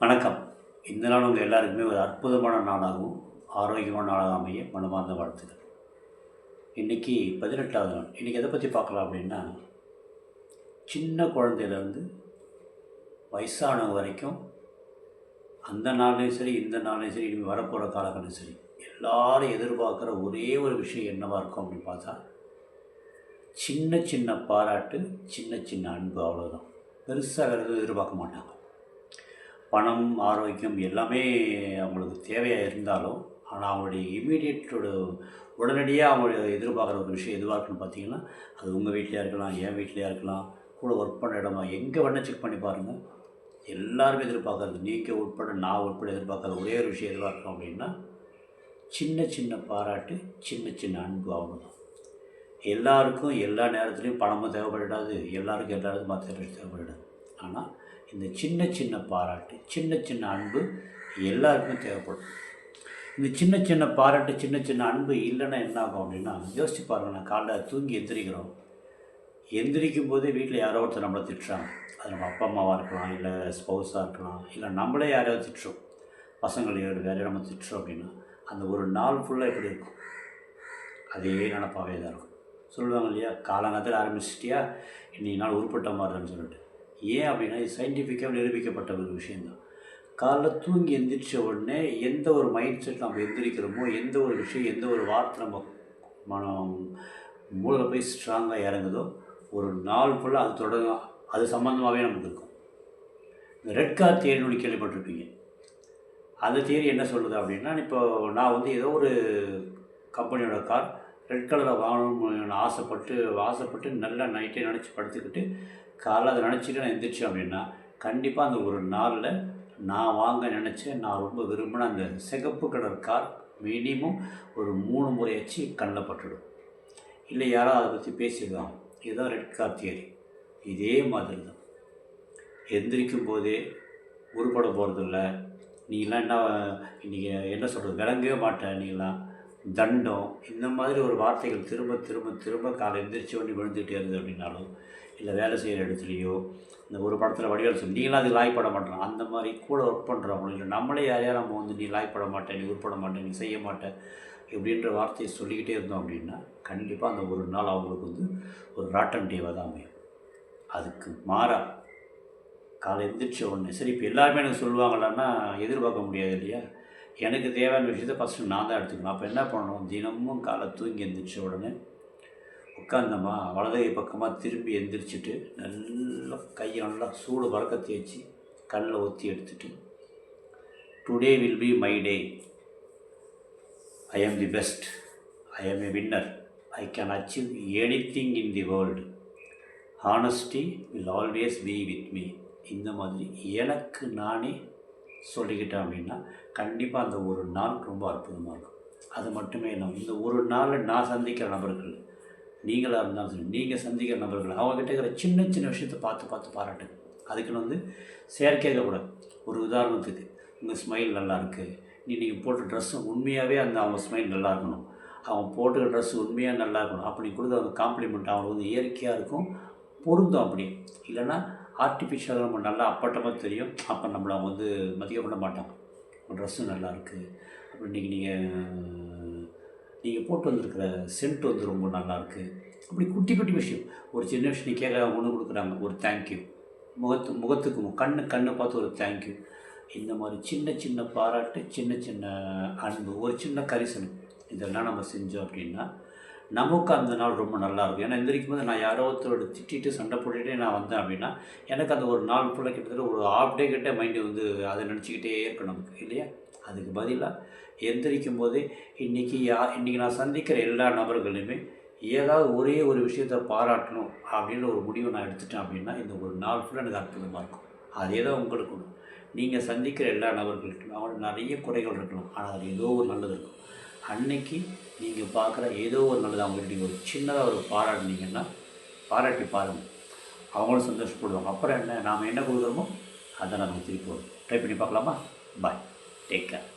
வணக்கம். இந்த நாள் உங்கள் எல்லாருக்குமே ஒரு அற்புதமான நாளாகவும், ஆரோக்கியமான நாளாக அமைய மனமார்ந்த வாழ்த்துக்கள். இன்றைக்கி 18வது நாள். இன்றைக்கி எதை பற்றி பார்க்கலாம் அப்படின்னா, சின்ன குழந்தையிலேருந்து வயசானவங்க வரைக்கும் அந்த நாள்லேயும் சரி, இந்த நாள்லேயும் சரி, இனிமேல் வரப்போகிற காலகட்டம் சரி, எல்லோரும் எதிர்பார்க்குற ஒரே ஒரு விஷயம் என்னவாக இருக்கும் அப்படின்னு பார்த்தா, சின்ன சின்ன பாராட்டு, சின்ன சின்ன அன்பு, அவ்வளோதான். பெருசாக எதுவும் எதிர்பார்க்க மாட்டாங்க. பணம், ஆரோக்கியம் எல்லாமே அவங்களுக்கு தேவையாக இருந்தாலும், ஆனால் அவங்களுடைய இம்மீடியட்டோட உடனடியாக அவங்க எதிர்பார்க்குற ஒரு விஷயம் எதுவாக இருக்குன்னு பார்த்தீங்கன்னா, அது உங்கள் வீட்லையா இருக்கலாம், என் வீட்லையா இருக்கலாம், கூட ஒர்க் பண்ண இடமா எங்கே வேணால் செக் பண்ணி பாருங்கள். எல்லாருமே எதிர்பார்க்குறது, நீங்கள் உட்பட நான் உட்பட எதிர்பார்க்குற ஒரே ஒரு விஷயம் எதுவாக இருக்கும் அப்படின்னா, சின்ன சின்ன பாராட்டு, சின்ன சின்ன அன்பு, அவ்வளோதான். எல்லாருக்கும் எல்லா நேரத்துலையும் பணமும் தேவைப்படாது, எல்லாருக்கும் எல்லாருக்கும் மற்ற தேவைப்படாது. ஆனால் இந்த சின்ன சின்ன பாராட்டு, சின்ன சின்ன அன்பு எல்லாருக்குமே தேவைப்படும். இந்த சின்ன சின்ன பாராட்டு, சின்ன சின்ன அன்பு இல்லைன்னா என்ன ஆகும் அப்படின்னா, யோசிச்சு பாருங்கள். நான் காலைல தூங்கி எந்திரிக்கிறோம். எந்திரிக்கும் போதே வீட்டில் யாரோ ஒருத்தர் நம்மளை திட்டுறாங்க. அது நம்ம அப்பா அம்மாவாக இருக்கலாம், இல்லை ஸ்பௌஸாக இருக்கலாம், இல்லை நம்மளே யாரையாவது திட்டுறோம், பசங்களையோ வேறையோ நம்ம திட்டுறோம் அப்படின்னா, அந்த ஒரு நாள் ஃபுல்லாக எப்படி இருக்கும்? அதே நினப்பாகவே தான் இருக்கும். சொல்லுவாங்க இல்லையா, காலங்காலத்தில் ஆரம்பிச்சிட்டியா இன்றைக்கி நாள் உருப்பட்ட மாதிரின்னு சொல்லிட்டு. ஏன் அப்படின்னா, இது சயின்டிஃபிக்காக நிரூபிக்கப்பட்ட ஒரு விஷயந்தான். காலைல தூங்கி எந்திரிச்ச உடனே எந்த ஒரு மைண்ட் செட் நம்ம எந்திரிக்கிறோமோ, எந்த ஒரு விஷயம், எந்த ஒரு வார்த்தை நம்ம மனம் மூளை போய் ஸ்ட்ராங்காக இறங்குதோ, ஒரு நாள் ஃபுல்லாக அது தொடங்கும். அது சம்மந்தமாகவே நமக்கு இருக்கும். இந்த ரெட் கார் தியரின்னு கேள்விப்பட்டிருப்பீங்க. அந்த தியரி என்ன சொல்லுது அப்படின்னா, இப்போ நான் ஏதோ ஒரு கம்பெனியோட கார் ரெட் கலரில் வாங்கணும்னு ஆசைப்பட்டு நல்லா நைட்டே நினச்சி படுத்துக்கிட்டு காலைல அதை நினச்சிட்டு நான் எந்திரிச்சேன் அப்படின்னா, கண்டிப்பாக அந்த ஒரு நாளில் நான் வாங்க நினச்சேன், நான் ரொம்ப விரும்பின அந்த சிகப்பு கலர் கார் மினிமம் ஒரு 3 முறையாச்சு கண்ணில் பட்டுடும். இல்லை யாராவது அதை பற்றி பேசிடுவாங்க. இதுதான் ரெட் கார் தியரி. இதே மாதிரி தான் எந்திரிக்கும் போதே உருப்பட போகிறதில்ல, நீங்களாம் இன்றைக்கி என்ன சொல்கிறது, விளங்கவே மாட்டேன், நீங்களாம் தண்டம், இந்த மாதிரி ஒரு வார்த்தைகள் திரும்ப திரும்ப திரும்ப காலை எந்திரிச்ச உடனே விழுந்துகிட்டே இருந்தது அப்படின்னாலும், இல்லை வேலை செய்கிற இடத்துலையோ, இந்த ஒரு படத்தில் வடிவேல் சொல்லி நீங்களாம் அது லாய்ப்பட மாட்டோம், அந்த மாதிரி கூட ஒர்க் பண்ணுறவங்களும், இல்லை நம்மளே யாரையா நம்ம நீ லாய்ப்பட மாட்டேன், நீ உருப்பட மாட்டேன், நீ செய்ய மாட்டேன் இப்படின்ற வார்த்தையை சொல்லிக்கிட்டே இருந்தோம் அப்படின்னா, கண்டிப்பாக அந்த ஒரு நாள் அவங்களுக்கு ஒரு ராட்டன் டேவாக தான் அமையும். அதுக்கு மாறாக காலை எந்திரிச்ச உடனே சரி, இப்போ எல்லாருமே எனக்கு சொல்லுவாங்களான்னா எதிர்பார்க்க முடியாது இல்லையா. எனக்கு தேவையான விஷயத்தை ஃபஸ்ட்டு நான் தான் எடுத்துக்கணும். அப்போ என்ன பண்ணணும், தினமும் காலை தூங்கி எந்திரிச்ச உடனே உட்காந்தம்மா வலது பக்கமாக திரும்பி எந்திரிச்சிட்டு நல்லா கையை நல்லா சூடு பறக்க தேய்ச்சி கல்லில் ஊற்றி எடுத்துட்டு, today will be my day, I am the best, I am a winner, I can achieve anything in the world, honesty will always be with me, இந்த மாதிரி எனக்கு நானே சொல்லிக்கிட்டேன் அப்படின்னா, கண்டிப்பாக அந்த ஒரு நாள் ரொம்ப அற்புதமாக இருக்கும். அது மட்டுமே இல்லாமல் இந்த ஒரு நாளில் நான் சந்திக்கிற நபர்கள், நீங்களாக இருந்தாலும் சரி, நீங்கள் சந்திக்கிற நபர்கள், அவங்ககிட்ட இருக்கிற சின்ன சின்ன விஷயத்தை பார்த்து பாராட்டுங்க. அதுக்குன்னு செயற்கையாக கூட. ஒரு உதாரணத்துக்கு, உங்கள் ஸ்மைல் நல்லாயிருக்கு, நீங்கள் போட்ட ட்ரெஸ்ஸு உண்மையாகவே அவங்க ஸ்மைல் நல்லா இருக்கணும், அவங்க போட்டுக்கிற ட்ரெஸ்ஸு உண்மையாக நல்லா இருக்கணும், அப்படி கொடுத்து அவங்க காம்ப்ளிமெண்ட் அவங்களுக்கு இயற்கையாக இருக்கும், பொருந்தும். அப்படி இல்லைன்னா ஆர்டிஃபிஷியலாக நம்ம நல்லா அப்பட்டமாக தெரியும், அப்போ நம்மளை மதிக்க பண்ண மாட்டாங்க. உங்கள் ட்ரெஸ்ஸும் நல்லாயிருக்கு, அப்புறம் இன்றைக்கி நீங்கள் போட்டு வந்திருக்கிற சென்ட் ரொம்ப நல்லாயிருக்கு, அப்படி குட்டி குட்டி விஷயம், ஒரு சின்ன விஷயம் நீ கேட்க ஒன்று கொடுக்குறாங்க, ஒரு தேங்க்யூ, முகத்துக்கு கண்ணை பார்த்து ஒரு தேங்க்யூ, இந்த மாதிரி சின்ன சின்ன பாராட்டு, சின்ன சின்ன அன்பு, ஒரு சின்ன கரிசனம், இதெல்லாம் நம்ம செஞ்சோம் அப்படின்னா நமக்கு அந்த நாள் ரொம்ப நல்லாயிருக்கும். ஏன்னா எந்திரிக்கும் போது நான் யாரோ ஒருத்தரோட திட்டிட்டு சண்டை போட்டுகிட்டே நான் வந்தேன் அப்படின்னா, எனக்கு அந்த ஒரு நாள் ஃபுல்லாக கிட்டத்தட்ட ஒரு ஹாஃப் டே கிட்டே மைண்டு அதை நினச்சிக்கிட்டே இருக்கும் நமக்கு இல்லையா. அதுக்கு பதிலாக எந்திரிக்கும் போதே இன்றைக்கி நான் சந்திக்கிற எல்லா நபர்களுமே ஏதாவது ஒரே ஒரு விஷயத்தை பாராட்டணும் அப்படின்ற ஒரு முடிவை நான் எடுத்துட்டேன் அப்படின்னா, இந்த ஒரு நாள் ஃபுல்லாக எனக்கு அற்புதமாக இருக்கும். அதே தான் உங்களுக்கு நீங்கள் சந்திக்கிற எல்லா நபர்கள்ட்டும் அவங்களுக்கு நிறைய குறைகள் இருக்கலாம், ஆனால் அது ஏதோ ஒரு நல்லது இருக்கும். அன்னைக்கு நீங்கள் பார்க்குற ஏதோ ஒரு நல்லது அவங்கள்ட்ட நீங்கள் ஒரு சின்னதாக ஒரு பாராட்டி பாருங்கள், அவங்களும் சந்தோஷப்படுவாங்க. அப்புறம் என்ன, நாம் என்ன கொடுக்குறோமோ அதை நமக்கு திருப்பி வரும். ட்ரை பண்ணி பார்க்கலாமா? பாய், டேக் கேர்.